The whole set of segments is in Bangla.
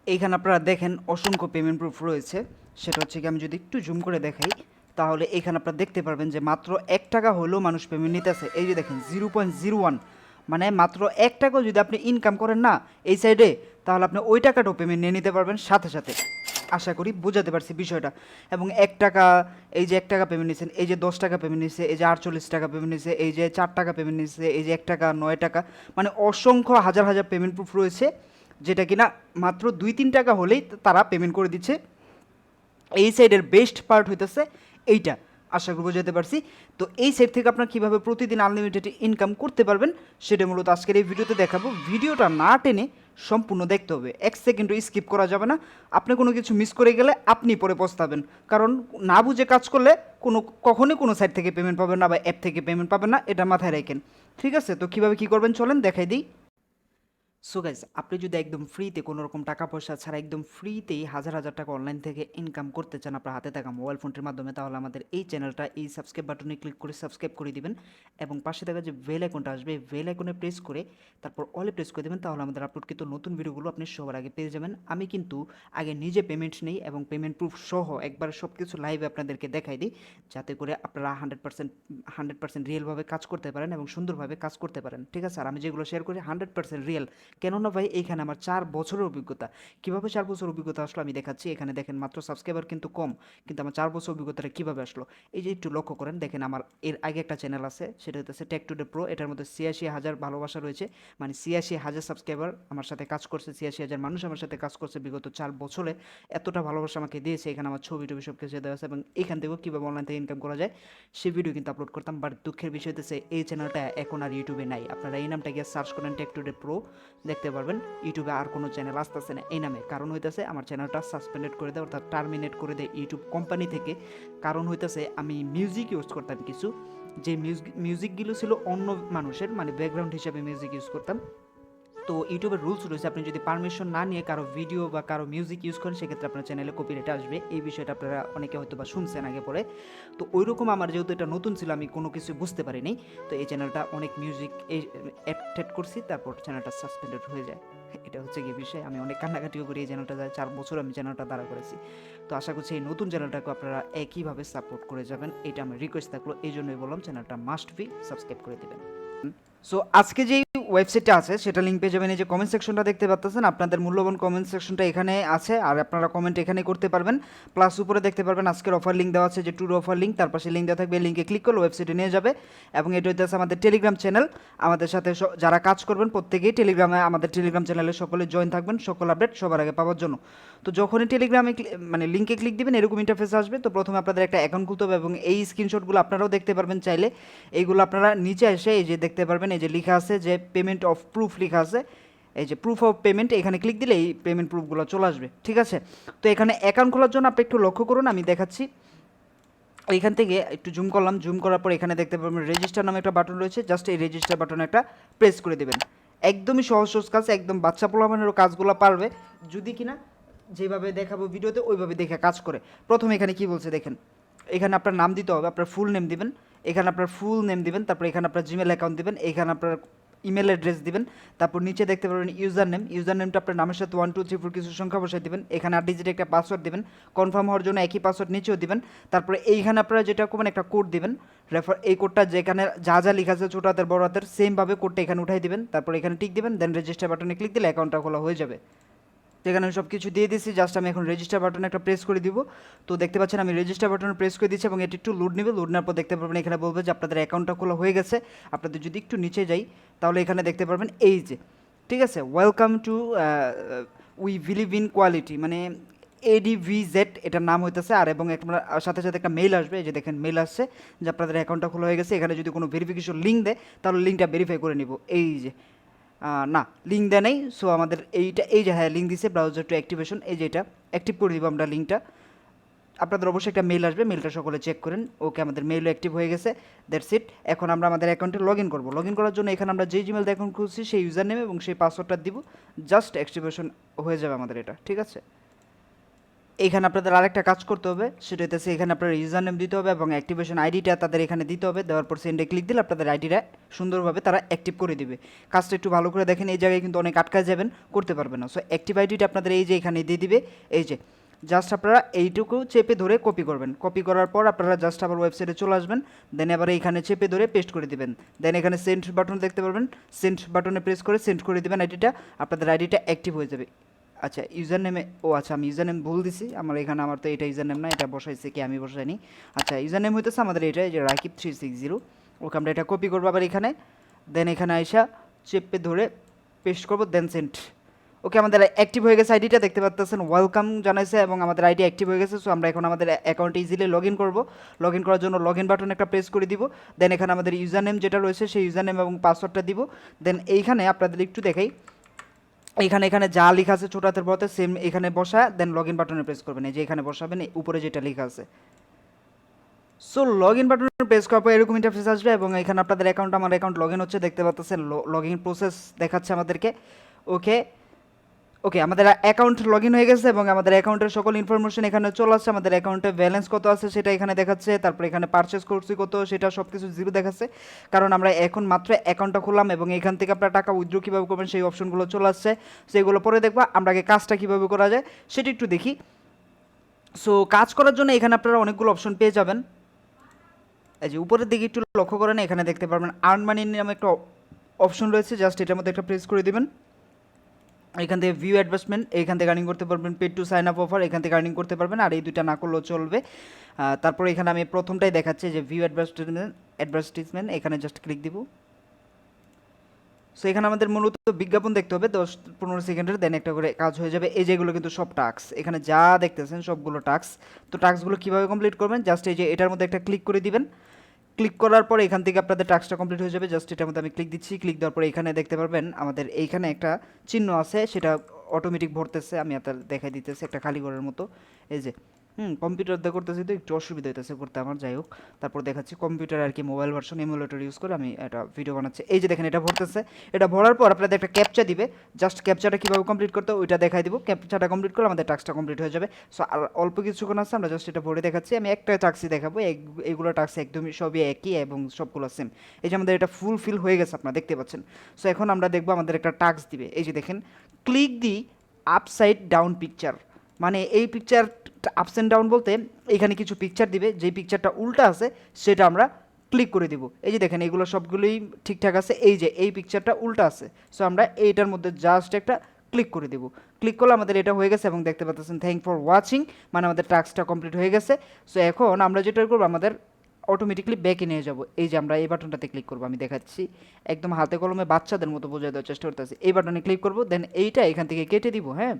এইখানে আপনারা দেখেন অসংখ্য পেমেন্ট প্রুফ রয়েছে। সেটা হচ্ছে কি আমি যদি একটু জুম করে দেখাই তাহলে এখানে আপনারা দেখতে পারবেন যে মাত্র 1 টাকা হলেও মানুষ পেমেন্ট নিতেছে। এই যে দেখেন 0.01, মানে মাত্র 1 টাকাও যদি আপনি ইনকাম করেন না এই সাইডে, তাহলে আপনি ওই টাকাটাও পেমেন্ট নিয়ে নিতে পারবেন সাথে সাথে। আশা করি বোঝাতে পারছি বিষয়টা। এবং 1 টাকা, এই যে 1 টাকা পেমেন্ট নিয়েছেন, এই যে 10 টাকা পেমেন্ট নিয়েছে, এই যে 48 টাকা পেমেন্ট নিয়েছে, এই যে 4 টাকা পেমেন্ট নিয়েছে, এই যে 1 টাকা, 9 টাকা, মানে অসংখ্য হাজার হাজার পেমেন্ট প্রুফ রয়েছে, যেটা কিনা মাত্র 2-3 টাকা হলেই তারা পেমেন্ট করে দিচ্ছে। এই সাইডের বেস্ট পার্ট হইতেছে এইটা, আশা করবো যেতে পারছি। তো এই সাইড থেকে আপনার কীভাবে প্রতিদিন আনলিমিটেড ইনকাম করতে পারবেন সেটা মূলত আজকের এই ভিডিওতে দেখাবো। ভিডিওটা না টেনে সম্পূর্ণ দেখতে হবে, 1 সেকেন্ডও স্কিপ করা যাবে না। আপনি কোনো কিছু মিস করে গেলে আপনি পরে পস্তাবেন, কারণ না বুঝে কাজ করলে কখনোই কোনো সাইড থেকে পেমেন্ট পাবেন না বা অ্যাপ থেকে পেমেন্ট পাবেন না, এটা মাথায় রাখেন। ঠিক আছে, তো কীভাবে কী করবেন চলেন দেখাই দিই। সো গাইজ, আপনি যদি একদম ফ্রিতে কোনো রকম টাকা পয়সা ছাড়া একদম ফ্রিতেই হাজার হাজার টাকা অনলাইন থেকে ইনকাম করতে চান আপনার হাতে থাকা মোবাইল ফোনটির মাধ্যমে, তাহলে আমাদের এই চ্যানেলটা এই সাবস্ক্রাইব বাটনে ক্লিক করে সাবস্ক্রাইব করে দিবেন এবং পাশে থাকা যে বেল আইকনটা আসবে এই বেল আইকনে প্রেস করে তারপর অলে প্রেস করে দেবেন, তাহলে আমাদের আপলোডকৃত নতুন ভিডিওগুলো আপনি সবার আগে পেয়ে যাবেন। আমি কিন্তু আগে নিজে পেমেন্ট নেই এবং পেমেন্ট প্রুফ সহ একবার সব কিছু লাইভে আপনাদেরকে দেখাই দিই, যাতে করে আপনারা 100% রিয়েলভাবে কাজ করতে পারেন এবং সুন্দরভাবে কাজ করতে পারেন। ঠিক আছে, আর আমি যেগুলো শেয়ার করি 100% রিয়েল। কেননা ভাই এইখানে আমার 4 বছরের অভিজ্ঞতা। কীভাবে 4 বছর অভিজ্ঞতা আসলো আমি দেখাচ্ছি। এখানে দেখেন মাত্র সাবস্ক্রাইবার কিন্তু কম, কিন্তু আমার 4 বছর অভিজ্ঞতাটা কীভাবে আসলো এই যে একটু লক্ষ্য করেন। দেখেন আমার এর আগে একটা চ্যানেল আছে, সেটা হচ্ছে টেক টুডে প্রো। এটার মধ্যে 86,000 ভালোবাসা রয়েছে, মানে 86,000 সাবস্ক্রাইবার আমার সাথে কাজ করছে, 86,000 মানুষ আমার সাথে কাজ করছে বিগত 4 বছরে। এতটা ভালোবাসা আমাকে দিয়েছে। এখানে আমার ছবি টবি সব কিছু দেওয়া আছে এবং এখান থেকেও কীভাবে অনলাইন থেকে ইনকাম করা যায় সেই ভিডিও কিন্তু আপলোড করতাম। বাট দুঃখের বিষয় হচ্ছে এই চ্যানেলটা এখন আর ইউটিউবে নাই। আপনারা এই নামটা গিয়ে সার্চ করেন টেক টুডে প্রো, দেখতে পারবেন ইউটিউবে আর কোনো চ্যানেল আসতেছে না এই নামে। কারণ হইতেছে আমার চ্যানেলটা সাসপেন্ডেড করে দেয়, অর্থাৎ টার্মিনেট করে দেয় ইউটিউব কোম্পানি থেকে। কারণ হইতেছে আমি মিউজিক ইউজ করতাম কিছু, যে মিউজিকগুলো ছিল অন্য মানুষের, মানে ব্যাকগ্রাউন্ড হিসাবে মিউজিক ইউজ করতাম। তো ইউটিউবের রুলস রয়েছে, আপনি যদি পারমিশন না নিয়ে কারো ভিডিও বা কারো মিউজিক ইউজ করেন সেক্ষেত্রে আপনার চ্যানেলে কপিরাইট আসবে। এই বিষয়টা আপনারা অনেকে হয়তো বা শুনছেন আগে পরে। তো ওই রকম আমার যেহেতু এটা নতুন ছিল, আমি কোনো কিছু বুঝতে পারিনি, তো এই চ্যানেলটা অনেক মিউজিক অ্যাড করছি, তারপর চ্যানেলটা সাসপেন্ডেড হয়ে যায়। এটা হচ্ছে গিয়ে বিষয়। আমি অনেক কান্নাকাটিও করি, এই চ্যানেলটা যায় 4 বছর আমি চ্যানেলটা দাঁড়া করেছি। তো আশা করছি এই নতুন চ্যানেলটাকে আপনারা একইভাবে সাপোর্ট করে যাবেন, এটা আমার রিকোয়েস্ট থাকলো। এই জন্যই বললাম চ্যানেলটা মাস্ট বি সাবস্ক্রাইব করে দেবেন। সো আজকে যেই ওয়েবসাইটটা আছে সেটা লিঙ্ক পেয়ে যাবেন। এই যে কমেন্ট সেকশনটা দেখতে পাচ্ছেন, আপনাদের মূল্যবান কমেন্ট সেকশনটা এখানে আছে, আর আপনারা কমেন্ট এখানে করতে পারবেন। প্লাস উপরে দেখতে পারবেন আজকের অফার লিঙ্ক দেওয়া আছে, যে ট্যুর অফার লিঙ্ক, তার পাশে লিঙ্ক দেওয়া থাকবে, লিঙ্কে ক্লিক করলে ওয়েবসাইটে নিয়ে যাবে। এবং এটা হচ্ছে আমাদের টেলিগ্রাম চ্যানেল। আমাদের সাথে যারা কাজ করবেন প্রত্যেকেই আমাদের টেলিগ্রাম চ্যানেলে সকলে জয়েন থাকবেন, সকল আপডেট সবার আগে পাওয়ার জন্য। তো যখনই টেলিগ্রামে মানে লিঙ্কে ক্লিক দিবেন এরকম ইন্টারফেস আসবে। তো প্রথমে আপনাদের একটা অ্যাকাউন্ট খুলতে হবে এবং এই স্ক্রিনশটগুলো আপনারাও দেখতে পারবেন চাইলে। এইগুলো আপনারা নিচে এসে এই যে দেখতে পারবেন, এই যে লেখা আছে যে পেমেন্ট অফ প্রুফ লেখা আছে, এই যে প্রুফ অফ পেমেন্ট, এখানে ক্লিক দিলে এই পেমেন্ট প্রুফগুলো চলে আসবে। ঠিক আছে, তো এখানে অ্যাকাউন্ট খোলার জন্য আপনি একটু লক্ষ্য করুন, আমি দেখাচ্ছি। এইখান থেকে একটু জুম করলাম, জুম করার পর এখানে দেখতে পাবেন রেজিস্টার নামে একটা বাটন রয়েছে, জাস্ট এই রেজিস্টার বাটনে একটা প্রেস করে দেবেন। একদমই সহজ সহজ কাজ, একদম বাচ্চা পোলাপানেরও কাজগুলো পারবে যদি কিনা যেভাবে দেখাবো ভিডিওতে ওইভাবে দেখে কাজ করে। প্রথমে এখানে কি বলছে দেখেন, এখানে আপনার নাম দিতে হবে, আপনার ফুল নেম দিবেন, এখানে আপনার ফুল নেম দিবেন, তারপর এখানে আপনার জিমেল অ্যাকাউন্ট দিবেন, এখানে আপনার ইমেল অ্যাড্রেস দিবেন, তারপর নিচে দেখতে পারবেন ইউজার নেমটা আপনার নামের সাথে 1 2 3 4 কিছু সংখ্যা বসাই দিবেন, এখানে 8 ডিজিট একটা পাসওয়ার্ড দিবেন, কনফার্ম হওয়ার জন্য একই পাসওয়ার্ড নিচেও দিবেন। তারপরে এইখানে আপনারা যেটা করবেন একটা কোড দিবেন, এই কোডটা যেখানে যা যা লেখা আছে ছোটো হাতের বড় হাতের সেমভাবে কোডটা এখানে উঠাই দিবেন, তারপর এখানে টিক দিবেন, দেন রেজিস্টার বাটনে ক্লিক দিলে অ্যাকাউন্টটা খোলা হয়ে যাবে। যেখানে আমি সব কিছু দিয়ে দিচ্ছি, জাস্ট আমি এখন রেজিস্টার বাটনে একটা প্রেস করে দিব। তো দেখতে পাচ্ছেন আমি রেজিস্টার বাটনে প্রেস করে দিচ্ছি এবং এটি একটু লোড নেবে। লোড নেওয়ার পর দেখতে পারবেন এখানে বলবে যে আপনাদের অ্যাকাউন্টটা খোলা হয়ে গেছে। আপনাদের যদি একটু নিচে যাই তাহলে এখানে দেখতে পারবেন এই যে, ঠিক আছে, welcome to we believe in quality, মানে ADVZ এটার নাম হইতেছে। আর এবং সাথে সাথে একটা মেইল আসবে, এই যে দেখেন মেইল আসছে যে আপনাদের অ্যাকাউন্টটা খোলা হয়ে গেছে। এখানে যদি কোনো ভেরিফিকেশন লিঙ্ক দেয় তাহলে লিঙ্কটা ভেরিফাই করে নিব। এই যে না, লিঙ্ক দেয় নাই। সো আমাদের এই যে হ্যাঁ লিঙ্ক দিছে, ব্রাউজার টু অ্যাক্টিভেশন, এই যে এটা অ্যাক্টিভ করে দিব আমরা লিঙ্কটা। আপনাদের অবশ্যই একটা মেল আসবে, মেলটা সকলে চেক করেন। ওকে, আমাদের মেলও অ্যাক্টিভ হয়ে গেছে, দ্যাটস ইট। এখন আমরা আমাদের অ্যাকাউন্টে লগ ইন করবো। লগ ইন করার জন্য এখানে আমরা যেই জিমেল অ্যাকাউন্ট খুলছি সেই ইউজার নেম এবং সেই পাসওয়ার্ডটা দিব, জাস্ট অ্যাক্টিভেশন হয়ে যাবে আমাদের এটা। ঠিক আছে, এখানে আপনাদের আরেকটা কাজ করতে হবে, সেটা হচ্ছে এখানে আপনার ইউজার নেম দিতে হবে এবং অ্যাক্টিভেশন আইডিটা তাদের এখানে দিতে হবে। দেওয়ার পর সেন্ডে ক্লিক দিলে আপনাদের আইডিটা সুন্দরভাবে তারা অ্যাক্টিভ করে দিবে। কাজটা একটু ভালো করে দেখেন, এই জায়গায় কিন্তু অনেক আটকা যাবেন, করতে পারবেন না। সো অ্যাক্টিভ আইডিটা আপনাদের এই যে এখানে দিয়ে দিবে, এই যে জাস্ট আপনারা এইটুকু চেপে ধরে কপি করবেন। কপি করার পর আপনারা জাস্ট আবার ওয়েবসাইটে চলে আসবেন, দেন এবার এইখানে চেপে ধরে পেস্ট করে দিবেন। দেন এখানে সেন্ড বাটন দেখতে পারবেন, সেন্ড বাটনে প্রেস করে সেন্ড করে দিবেন আইডিটা, আপনাদের আইডিটা অ্যাক্টিভ হয়ে যাবে। আচ্ছা ইউজার নেমে, ও আচ্ছা আমি ইউজার নেম ভুল দিছি, আমার এখানে আমার তো এটা ইউজার নেম না, এটা বসাইছে কি আমি বসাইনি। আচ্ছা ইউজার নেম হইতেছে আমাদের এটা, যে রাকিব360। ওকে আমরা এটা কপি করবো আবার এখানে, দেন এখানে আইসা চেপে ধরে পেস্ট করবো, দেন সেন্ড। ওকে আমাদের অ্যাক্টিভ হয়ে গেছে আইডিটা, দেখতে পাচ্ছেন ওয়েলকাম জানাইছে এবং আমাদের আইডি অ্যাক্টিভ হয়ে গেছে। সো আমরা এখন আমাদের অ্যাকাউন্টে ইজিলি লগ ইন করবো। লগ ইন করার জন্য লগ ইন বাটন একটা প্রেস করে দিব, দেন এখানে আমাদের ইউজার নেম যেটা রয়েছে সেই ইউজার নেম এবং পাসওয়ার্ডটা দিব। দেন এইখানে আপনাদের একটু দেখাই, এখানে যা লেখা আছে ছোট হাতের বড়তে সেম এখানে বসা, দেন লগ ইন বাটনে প্রেস করবেন, এই যে এখানে বসাবেন উপরে যেটা লেখা আছে। সো লগ ইন বাটনে প্রেস করার পর এরকম ইন্টারফেস আসবে এবং এখানে আপনাদের অ্যাকাউন্ট, আমার অ্যাকাউন্ট লগ ইন হচ্ছে, দেখতে পাচ্ছেন লগ ইন প্রসেস দেখাচ্ছে আমাদেরকে। ওকে ওকে আমাদের অ্যাকাউন্ট লগ ইন হয়ে গেছে এবং আমাদের অ্যাকাউন্টের সকল ইনফরমেশন এখানে চলে আসছে। আমাদের অ্যাকাউন্টে ব্যালেন্স কত আছে সেটা এখানে দেখাচ্ছে, তারপর এখানে পারচেস করছি কত সেটা সব কিছু জিরো দেখাচ্ছে, কারণ আমরা এখন মাত্র অ্যাকাউন্টটা খুললাম এবং এখান থেকে আপনারা টাকা উইথড্র কীভাবে করবেন সেই অপশনগুলো চলে আসছে। সেগুলো পরে দেখবা, আমরা আগে কাজটা কীভাবে করা যায় সেটা একটু দেখি। সো কাজ করার জন্য এখানে আপনারা অনেকগুলো অপশন পেয়ে যাবেন। এই যে উপরের দিকে একটু লক্ষ্য করেন, এখানে দেখতে পারবেন আর্ন মানি নামে একটা অপশন রয়েছে, জাস্ট এটার মধ্যে একটা প্রেস করে দেবেন। এখান থেকে ভিউ অ্যাডভার্টাইজমেন্ট, এখান থেকে আর্নিং করতে পারবেন, paid to sign up offer, এখান থেকে আর্নিং করতে পারবেন, আর এই দুইটা না করলেও চলবে। তারপরে এখানে আমি প্রথমটাই দেখাচ্ছি যে ভিউ অ্যাডভার্টাইজমেন্ট, এখানে জাস্ট ক্লিক দিব। সো এখানে আমাদের মূলত বিজ্ঞাপন দেখতে হবে 10-15 সেকেন্ডের, দেন একটা করে কাজ হয়ে যাবে। এই যেগুলো কিন্তু সব টাস্ক, এখানে যা দেখতেছেন সবগুলো টাস্ক। তো টাস্কগুলো কীভাবে কমপ্লিট করবেন, জাস্ট এই যে এটার মধ্যে একটা ক্লিক করে দিবেন। ক্লিক করার পরে এখান থেকে আপনাদের টাস্কটা কমপ্লিট হয়ে যাবে। জাস্ট এটার মধ্যে আমি ক্লিক দিচ্ছি, ক্লিক দেওয়ার পরে এখানে দেখতে পারবেন আমাদের এইখানে একটা চিহ্ন আছে, সেটা অটোমেটিক ভরতেছে। আমি আপনাদের দেখাই দিতেছি একটা খালি ঘরের মতো, এই যে কম্পিউটার দিয়ে করতেছি তো একটু অসুবিধা হইতেছে করতে আমার, যাই হোক। তারপর দেখাচ্ছি কম্পিউটার আর কি মোবাইল ভার্সন এমুলেটর ইউজ করে আমি একটা ভিডিও বানাচ্ছি। এই যে দেখেন এটা ভরতেছে, এটা ভরার পর আপনাদের একটা ক্যাপচা দিবে, জাস্ট ক্যাপচাটা কীভাবে কমপ্লিট করতে ওইটা দেখাই দিব। ক্যাপচাটা কমপ্লিট করে আমাদের টাস্কটা কমপ্লিট হয়ে যাবে। সো আর অল্প কিছুক্ষণ আছে, আমরা জাস্ট এটা ভরে দেখাচ্ছি। আমি একটা টাস্কই দেখাবো, এইগুলো টাস্ক একদমই সবই একই এবং সবগুলো সেম। এই যে আমাদের এটা ফুলফিল হয়ে গেছে, আপনারা দেখতে পাচ্ছেন। সো এখন আমরা দেখবো আমাদের একটা টাস্ক দিবে, এই যে দেখেন ক্লিক দি আপসাইড ডাউন পিকচার, মানে এই পিকচার আপস অ্যান্ড ডাউন বলতে এখানে কিছু পিকচার দিবে, যেই পিকচারটা উল্টা আছে সেটা আমরা ক্লিক করে দিব। এই যে দেখেন এগুলো সবগুলোই ঠিকঠাক আছে, এই যে এই পিকচারটা উল্টা আছে, সো আমরা এইটার মধ্যে জাস্ট একটা ক্লিক করে দেবো। ক্লিক করলে আমাদের এটা হয়ে গেছে এবং দেখতে পাচ্ছেন থ্যাংক ফর ওয়াচিং, মানে আমাদের টাস্কটা কমপ্লিট হয়ে গেছে। সো এখন আমরা যেটা করবো, আমাদের অটোমেটিকলি ব্যাকে নিয়ে যাব। এই যে আমরা এই বাটনটাতে ক্লিক করবো, আমি দেখাচ্ছি একদম হাতে কলমে বাচ্চাদের মতো বোঝাই দেওয়ার চেষ্টা করতেছি। এই বাটনে ক্লিক করবো, দেন এইটা এখান থেকে কেটে দিব। হ্যাঁ,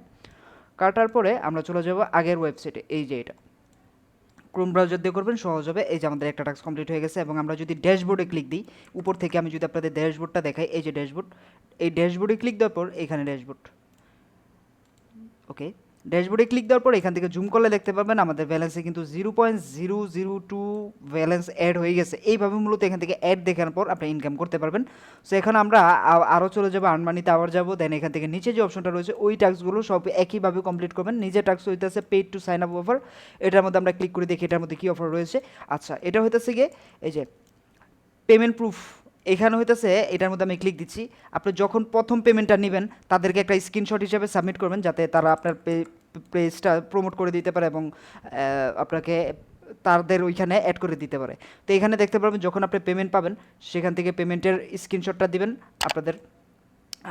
কাটার পরে আমরা চলে যাব আগের ওয়েবসাইটে, এই যে এটা ক্রোম ব্রাউজার দিয়ে করবেন সহজ হবে। এই যে আমাদের একটা টাস্ক কমপ্লিট হয়ে গেছে এবং আমরা যদি ড্যাশবোর্ডে ক্লিক দিই, উপর থেকে আমি যদি আপনাদের ড্যাশবোর্ডটা দেখাই, এই যে ড্যাশবোর্ড, এই ড্যাশবোর্ডে ক্লিক দেওয়ার পর এখানে ড্যাশবোর্ড, ওকে ড্যাশবোর্ডে ক্লিক দেওয়ার পর এখান থেকে জুম করলে দেখতে পাবেন আমাদের ব্যালেন্সে কিন্তু 0.002 ব্যালেন্স অ্যাড হয়ে গেছে। এইভাবে মূলত এখান থেকে অ্যাড দেখার পর আপনি ইনকাম করতে পারবেন। সো এখন আমরা আরও চলে যাবো আর্ন মানিতে, আবার যাবো, দেন এখান থেকে নিচে যে অপশনটা রয়েছে ওই টাস্কগুলো সব একইভাবে কমপ্লিট করবেন। নিজের টাস্ক হইতেছে paid to sign up offer, এটার মধ্যে আমরা ক্লিক করে দেখি এটার মধ্যে কী অফার রয়েছে। আচ্ছা এটা হইতেছে গিয়ে এই যে পেমেন্ট প্রুফ, এখানে হইতেছে এটার মধ্যে আমি ক্লিক দিচ্ছি। আপনি যখন প্রথম পেমেন্টটা নেবেন তাদেরকে একটা স্ক্রিনশট হিসেবে সাবমিট করবেন, যাতে তারা আপনার পেজটা প্রমোট করে দিতে পারে এবং আপনাকে তাদের ওইখানে অ্যাড করে দিতে পারে। তো এখানে দেখতে পারবেন যখন আপনি পেমেন্ট পাবেন সেখান থেকে পেমেন্টের স্ক্রিনশটটা দিবেন আপনাদের,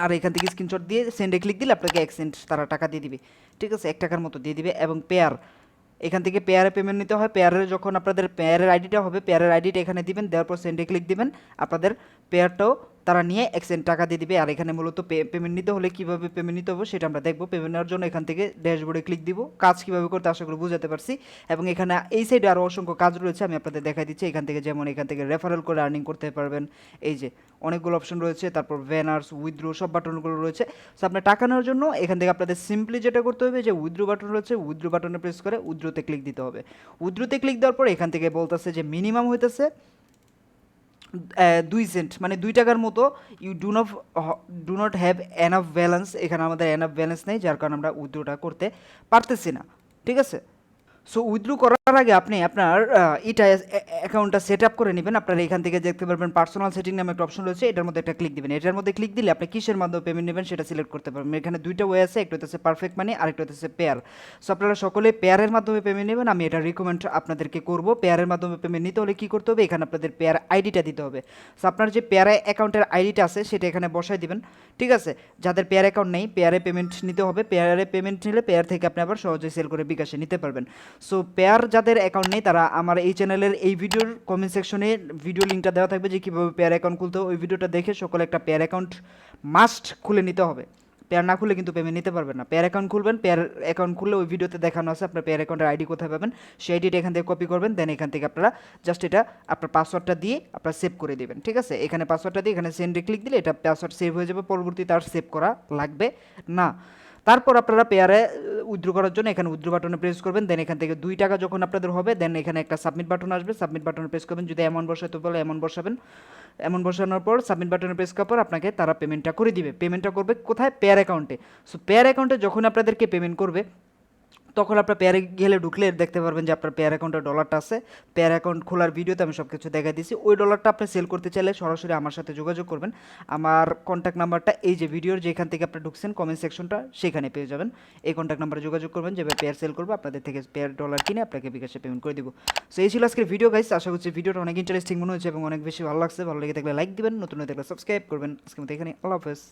আর এখান থেকে স্ক্রিনশট দিয়ে সেন্ডে ক্লিক দিলে আপনাকে 1 সেন্ট তারা টাকা দিয়ে দিবে, ঠিক আছে, 1 টাকার মতো দিয়ে দিবে। এবং পেয়ার, এখান থেকে পেয়ারে পেমেন্ট নিতে হয়। পেয়ারের যখন আপনাদের পেয়ারের আইডিটা হবে, পেয়ারের আইডিটা এখানে দিবেন, দেওয়ার পর সেন্ডে ক্লিক দিবেন, আপনাদের পেয়ারটাও তারা নিয়ে 1 সেন্ট টাকা দিয়ে দিবে। আর এখানে মূলত পেমেন্ট নিতে হলে কীভাবে পেমেন্ট নিতে হবে সেটা আমরা দেখবো। পেমেন্ট নেওয়ার জন্য এখান থেকে ড্যাশবোর্ডে ক্লিক দিব, কাজ কীভাবে করতে আশা করি বুঝাতে পারছি। এবং এখানে এই সাইডে আরও অসংখ্য কাজ রয়েছে, আমি আপনাদের দেখাই দিচ্ছি। এখান থেকে যেমন এখান থেকে রেফারেল করে আর্নিং করতে পারবেন, এই যে অনেকগুলো অপশন রয়েছে, তারপর ব্যানার্স, উইথড্র সব বাটনগুলো রয়েছে। সো আপনার টাকা নেওয়ার জন্য এখান থেকে আপনাদের সিম্পলি যেটা করতে হবে, যে উইথড্র বাটন রয়েছে, উইথড্র বাটনে প্রেস করে উইথড্রতে ক্লিক দিতে হবে। উইথড্রতে ক্লিক দেওয়ার পর এখান থেকে বলতেছে যে মিনিমাম হইতেছে 2 সেন্ট, মানে 2 টাকার মতো। You do not have enough balance, এখানে আমাদের এনাফ ব্যালেন্স নেই, যার কারণে আমরা উইথড্রটা করতে পারতেছি না, ঠিক আছে। সো উইথড্র করার আগে আপনি আপনার এটা অ্যাকাউন্টটা সেট আপ করে নেবেন। আপনারা এখান থেকে দেখতে পারবেন পার্সোনাল সেটিং নামে একটা অপশন রয়েছে, এটার মধ্যে একটা ক্লিক দিবেন। এটার মধ্যে ক্লিক দিলে আপনি কিসের মাধ্যমে পেমেন্ট নেবেন সেটা সিলেক্ট করতে পারবেন। এখানে দুইটা ওয়ে আছে, একটা হচ্ছে পারফেক্ট মানি আর একটা হচ্ছে পেয়ার। সো আপনারা সকলে পেয়ারের মাধ্যমে পেমেন্ট নেবেন, আমি এটা রিকমেন্ড আপনাদেরকে করব। পেয়ারের মাধ্যমে পেমেন্ট নিতে হলে কী করতে হবে, এখানে আপনাদের পেয়ার আইডিটা দিতে হবে। সো আপনার যে পেয়ার অ্যাকাউন্টের আইডিটা আছে সেটা এখানে বসাই দিবেন, ঠিক আছে। যাদের পেয়ার অ্যাকাউন্ট নেই, পেয়ারে পেমেন্ট নিতে হবে। পেয়ারে পেমেন্ট নিলে পেয়ার থেকে আপনি আবার সহজে সেল করে বিকাশে নিতে পারবেন। সো পেয়ার যাদের অ্যাকাউন্ট নেই তারা আমার এই চ্যানেলের এই ভিডিওর কমেন্ট সেকশনে ভিডিও লিঙ্কটা দেওয়া থাকবে যে কীভাবে পেয়ার অ্যাকাউন্ট খুলতে হবে। ওই ভিডিওটা দেখে সকলে একটা পেয়ার অ্যাকাউন্ট মাস্ট খুলে নিতে হবে। পেয়ার না খুলে কিন্তু পেমেন্ট নিতে পারবেন না। পেয়ার অ্যাকাউন্ট খুলবেন, পেয়ার অ্যাকাউন্ট খুললে ওই ভিডিওতে দেখানো আছে আপনার পেয়ার অ্যাকাউন্টের আইডি কোথায় পাবেন, সেই আইডিটা এখান থেকে কপি করবেন। দেন এখান থেকে আপনারা জাস্ট এটা আপনার পাসওয়ার্ডটা দিয়ে আপনারা সেভ করে দেবেন, ঠিক আছে। এখানে পাসওয়ার্ডটা দিয়ে এখানে সেন্ডে ক্লিক দিলে এটা পাসওয়ার্ড সেভ হয়ে যাবে, পরবর্তীতে আর সেভ করা লাগবে না। তারপর আপনারা পেয়ারে উইথড্র করার জন্য এখানে উইথড্র বাটনে প্রেস করবেন। দেন এখান থেকে 2 টাকা যখন আপনাদের হবে দেন এখানে একটা সাবমিট বাটন আসবে, সাবমিট বাটনে প্রেস করবেন। যদি অ্যামাউন্ট বসাতে বলে অ্যামাউন্ট বসাবেন, অ্যামাউন্ট বসানোর পর সাবমিট বাটনে প্রেস করার পর আপনাকে তারা পেমেন্টটা করে দিবে। পেমেন্টটা করবে কোথায়, পেয়ার অ্যাকাউন্টে। সো পেয়ার অ্যাকাউন্টে যখন আপনাদেরকে পেমেন্ট করবে তখন আপনার পেয়ারে গেলে ঢুকলে দেখতে পারবেন যে আপনার পেয়ার অ্যাকাউন্টে ডলারটা আছে। পেয়ার অ্যাকাউন্ট খোলার ভিডিওতে আমি সব কিছু দেখা দিয়েছি। ওই ডলারটা আপনি সেল করতে চাইলে সরাসরি আমার সাথে যোগাযোগ করবেন। আমার কন্ট্যাক্ট নাম্বারটা এই যে ভিডিওর যেখান থেকে আপনি ঢুকছেন কমেন্ট সেকশনটা সেখানে পেয়ে যাবেন। এই কন্ট্যাক্ট নাম্বারে যোগাযোগ করবেন, যেভাবে পেয়ার সেল করবো আপনাদের থেকে পেয়ার ডলার কিনে আপনাকে বিকাশে পেমেন্ট করে দিব। সো এই ছিল আজকের ভিডিও গাইস। আশা করছি ভিডিওটা অনেক ইন্টারেস্টিং মনে হয়েছে এবং অনেক বেশি ভালো লাগছে। ভালো লেগে থাকলে লাইক দিবেন, নতুন হয়ে থাকলে সাবস্ক্রাইব করবেন। আজকের মতো এখানে আল্লাহ হাফেজ।